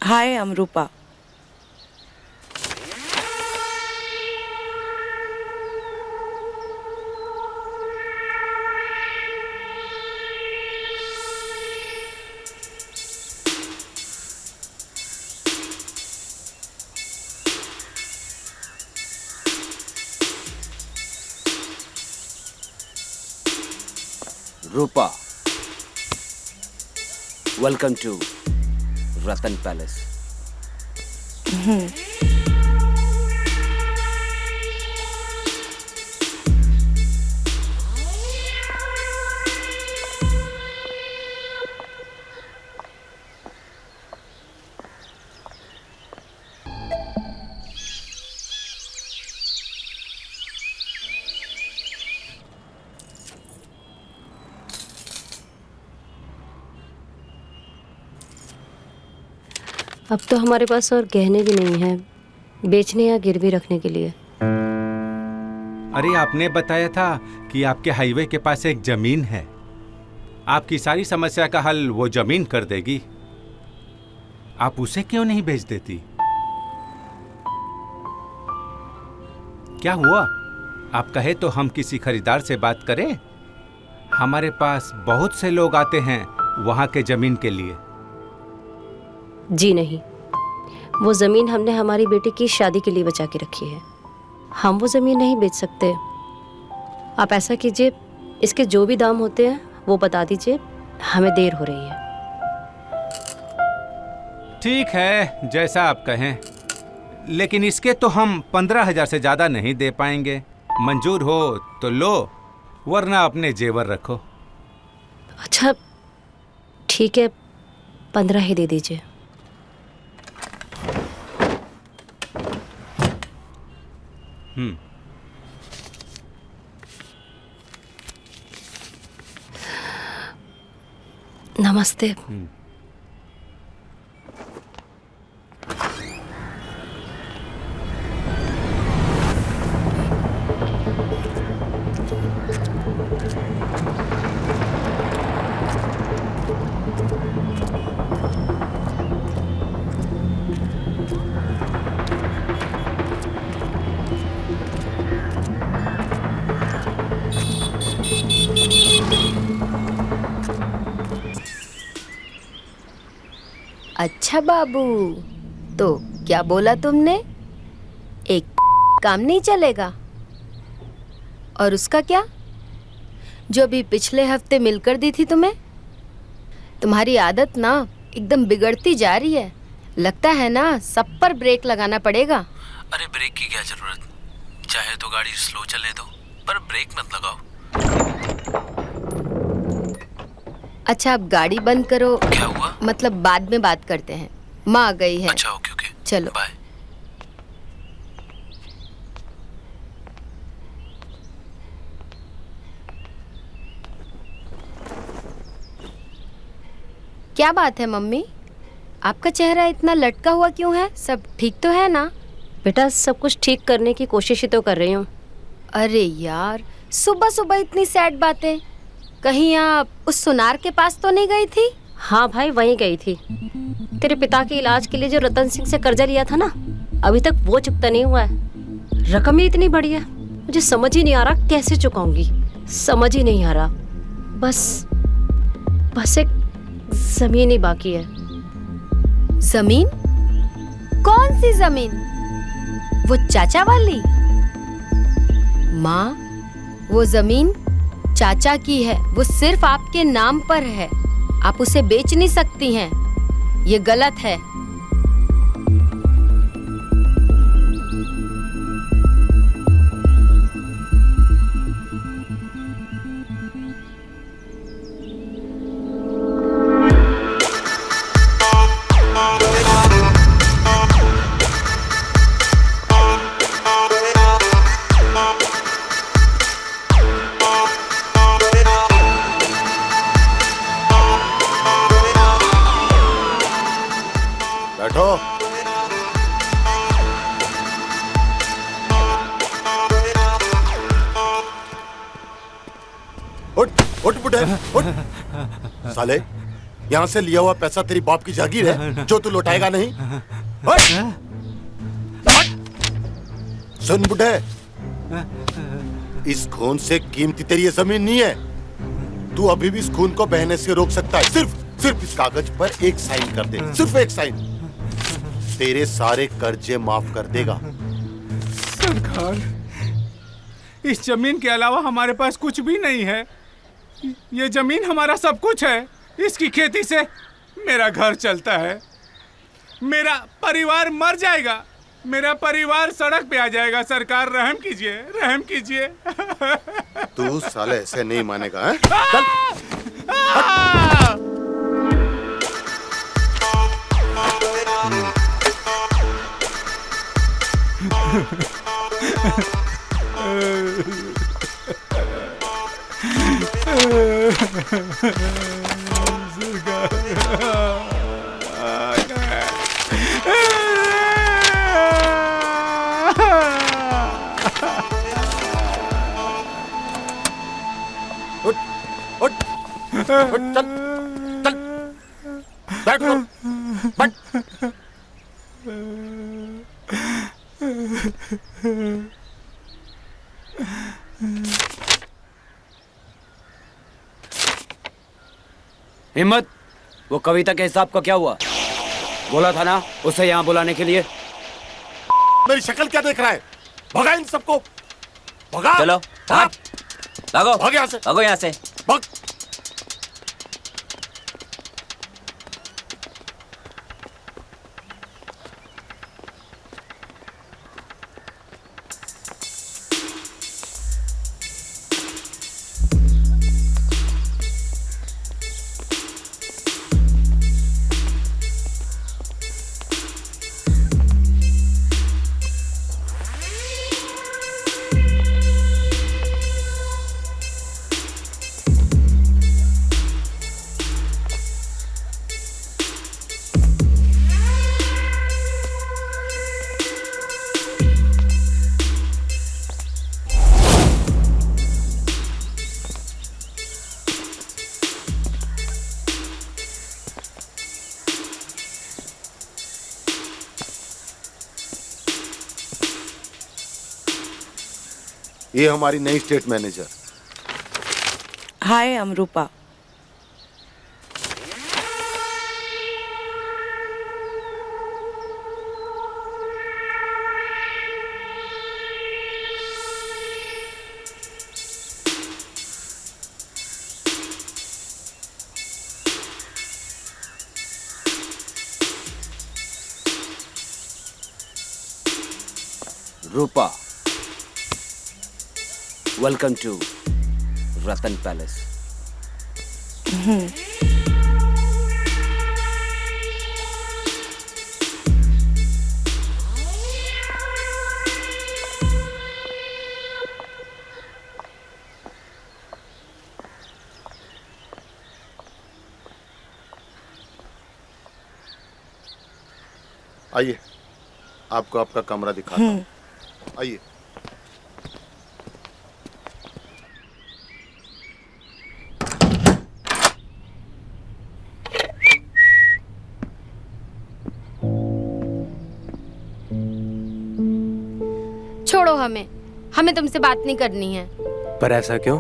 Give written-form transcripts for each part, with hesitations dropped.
Hi, I'm Rupa. Rupa, welcome to Ratan Palace. अब तो हमारे पास और गहने भी नहीं हैं बेचने या गिरवी रखने के लिए। अरे आपने बताया था कि आपके हाईवे के पास एक जमीन है। आपकी सारी समस्या का हल वो जमीन कर देगी। आप उसे क्यों नहीं बेच देती? क्या हुआ? आप कहे तो हम किसी खरीदार से बात करें। हमारे पास बहुत से लोग आते हैं वहां के जमीन के लिए। जी नहीं, वो ज़मीन हमने हमारी बेटी की शादी के लिए बचा के रखी है। हम वो ज़मीन नहीं बेच सकते। आप ऐसा कीजिए, इसके जो भी दाम होते हैं वो बता दीजिए, हमें देर हो रही है। ठीक है, जैसा आप कहें, लेकिन इसके तो हम 15,000 से ज़्यादा नहीं दे पाएंगे। मंजूर हो तो लो, वरना अपने जेवर रखो। अच्छा ठीक है, 15 ही दे दीजिए। नमस्ते। अच्छा बाबू, तो क्या बोला तुमने? एक काम नहीं चलेगा? और उसका क्या, जो भी पिछले हफ्ते मिलकर दी थी तुम्हें? तुम्हारी आदत ना एकदम बिगड़ती जा रही है। लगता है ना सब पर ब्रेक लगाना पड़ेगा। अरे ब्रेक की क्या जरूरत, चाहे तो गाड़ी स्लो चले दो, पर ब्रेक मत लगाओ। अच्छा अब गाड़ी बंद करो। क्या हुआ? मतलब बाद में बात करते हैं, माँ आ गई है। अच्छा ओके ओके, चलो बाय। क्या बात है मम्मी, आपका चेहरा इतना लटका हुआ क्यों है? सब ठीक तो है ना? बेटा सब कुछ ठीक करने की कोशिश ही तो कर रही हूँ। अरे यार, सुबह सुबह इतनी सैड बातें। कहीं आप उस सुनार के पास तो नहीं गई थी? हाँ भाई, वहीं गई थी। तेरे पिता के इलाज के लिए जो रतन सिंह से कर्जा लिया था ना, अभी तक वो चुकता नहीं हुआ है। रकम ही इतनी बड़ी है, मुझे समझ ही नहीं आ रहा कैसे चुकाऊंगी। समझ ही नहीं आ रहा। बस एक जमीन ही बाकी है। जमीन? कौन सी जमीन? वो चाचा वाली? माँ, वो जमीन चाचा की है, वो सिर्फ आपके नाम पर है। आप उसे बेच नहीं सकती हैं, ये गलत है। बैठो। उठ उठ बुढ़े उठ। साले यहाँ से लिया हुआ पैसा तेरी बाप की जागीर है जो तू लौटाएगा नहीं। सुन बुढ़े, इस खून से कीमती तेरी ये जमीन नहीं है। तू अभी भी इस खून को बहने से रोक सकता है। सिर्फ इस कागज पर एक साइन कर दे, सिर्फ एक साइन, तेरे सारे कर्जे माफ कर देगा। सरकार, इस जमीन के अलावा हमारे पास कुछ भी नहीं है। ये जमीन हमारा सब कुछ है। इसकी खेती से मेरा घर चलता है। मेरा परिवार मर जाएगा, मेरा परिवार सड़क पे आ जाएगा। सरकार, रहम कीजिए, रहम कीजिए। तू साले ऐसे नहीं मानेगा, हैं? चल चल, बैठ लो, बैठ। हिम्मत, वो कविता के हिसाब का क्या हुआ? बोला था ना उसे यहाँ बुलाने के लिए। मेरी शक्ल क्या देख रहा है? भगा इन सबको, भगा। चलो भाग, भागो, भाग यहाँ से, भागो यहाँ से। भाग। ये हमारी नई state manager. Hi, I'm Rupa. Rupa, welcome to Ratan palace. आइए, आपको आपका कमरा दिखाता हूँ। आइए। छोड़ो, हमें तुमसे बात नहीं करनी है। पर ऐसा क्यों?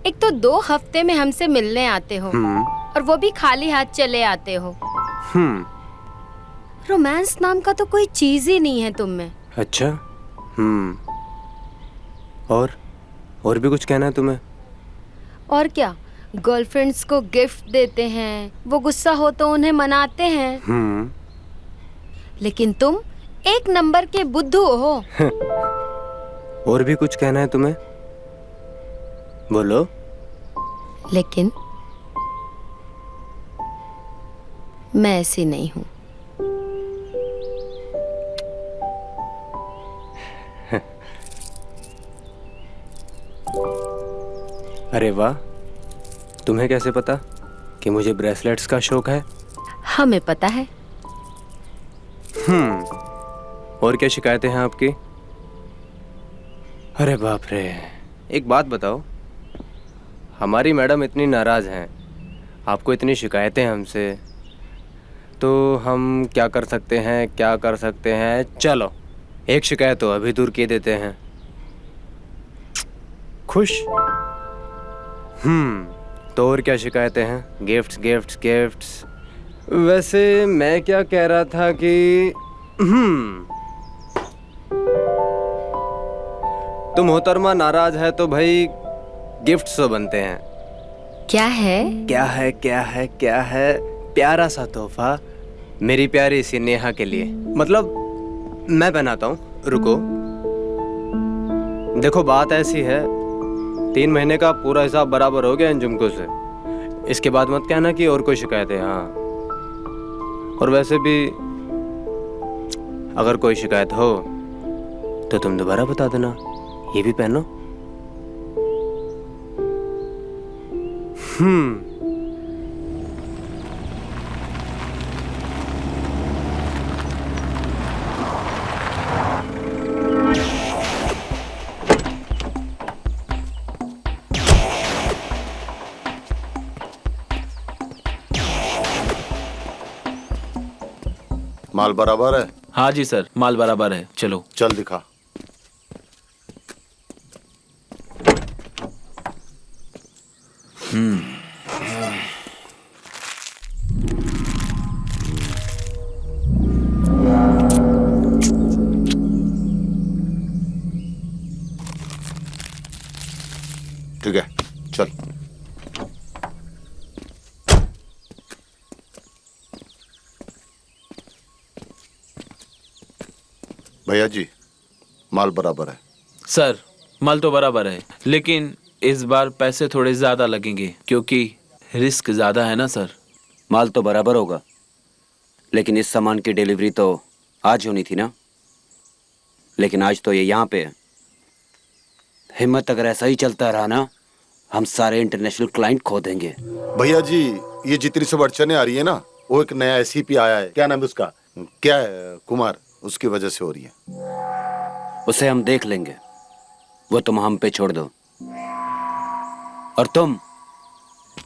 एक तो 2 हफ्ते में हमसे मिलने आते हो और वो भी खाली हाथ चले आते हो। रोमांस नाम का तो कोई चीज ही नहीं है तुम में। अच्छा। और भी कुछ कहना है तुम्हें? और क्या, गर्लफ्रेंड्स को गिफ्ट देते हैं, वो गुस्सा हो तो उन्हें मनाते हैं। लेकिन तुम एक नंबर के बुद्धू हो। और भी कुछ कहना है तुम्हें? बोलो। लेकिन मैं ऐसी नहीं हूं। अरे वाह, तुम्हें कैसे पता कि मुझे ब्रेसलेट्स का शौक है? हमें पता है। और क्या शिकायतें हैं आपकी? अरे बाप रे, एक बात बताओ, हमारी मैडम इतनी नाराज हैं आपको इतनी शिकायतें हमसे, तो हम क्या कर सकते हैं? चलो एक शिकायत तो अभी दूर किए देते हैं। खुश? तो और क्या शिकायतें हैं? Gifts gifts gifts. वैसे मैं क्या कह रहा था कि तुम मोहतरमा नाराज है तो भाई गिफ्ट्स तो बनते हैं। क्या है? क्या है? प्यारा सा तोहफा मेरी प्यारी सी नेहा के लिए। मतलब मैं बनाता हूँ, रुको। देखो बात ऐसी है, 3 महीने का पूरा हिसाब बराबर हो गया इन झुमकों से। इसके बाद मत कहना कि और कोई शिकायत है। हाँ, और वैसे भी अगर कोई शिकायत हो तो तुम दोबारा बता देना। ये भी पहनो। माल बराबर है? हाँ जी सर, माल बराबर है। चलो चल दिखा। ठीक है, चल। भैया जी, माल बराबर है। सर, माल तो बराबर है, लेकिन इस बार पैसे थोड़े ज्यादा लगेंगे क्योंकि रिस्क ज्यादा है ना सर। माल तो बराबर होगा, लेकिन इस सामान की डिलीवरी तो आज होनी थी ना। लेकिन आज तो ये यहाँ पे है। हिम्मत अगर ऐसा ही चलता रहा ना, हम सारे इंटरनेशनल क्लाइंट खो देंगे। भैया जी, ये जितनी सब अड़चने आ रही है ना, वो एक नया एससीपी आया है। क्या नाम है उसका? क्या है? कुमार। उसकी वजह से हो रही है। उसे हम देख लेंगे, वो तुम हम पे छोड़ दो। और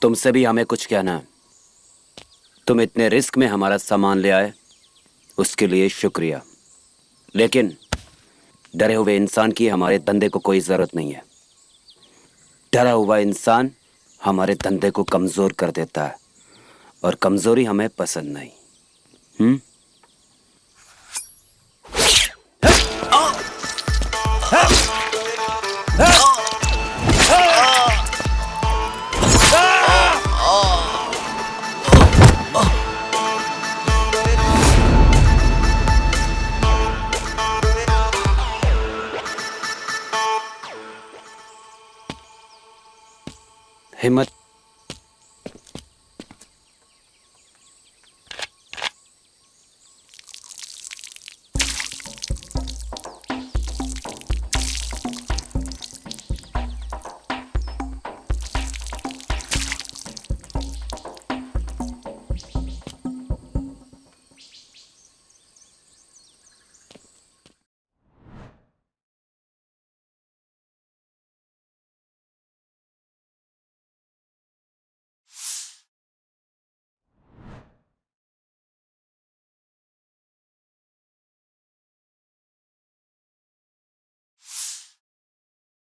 तुमसे भी हमें कुछ कहना है। तुम इतने रिस्क में हमारा सामान ले आए, उसके लिए शुक्रिया। लेकिन डरे हुए इंसान की हमारे धंधे को कोई जरूरत नहीं है। डरा हुआ इंसान हमारे धंधे को कमजोर कर देता है, और कमजोरी हमें पसंद नहीं।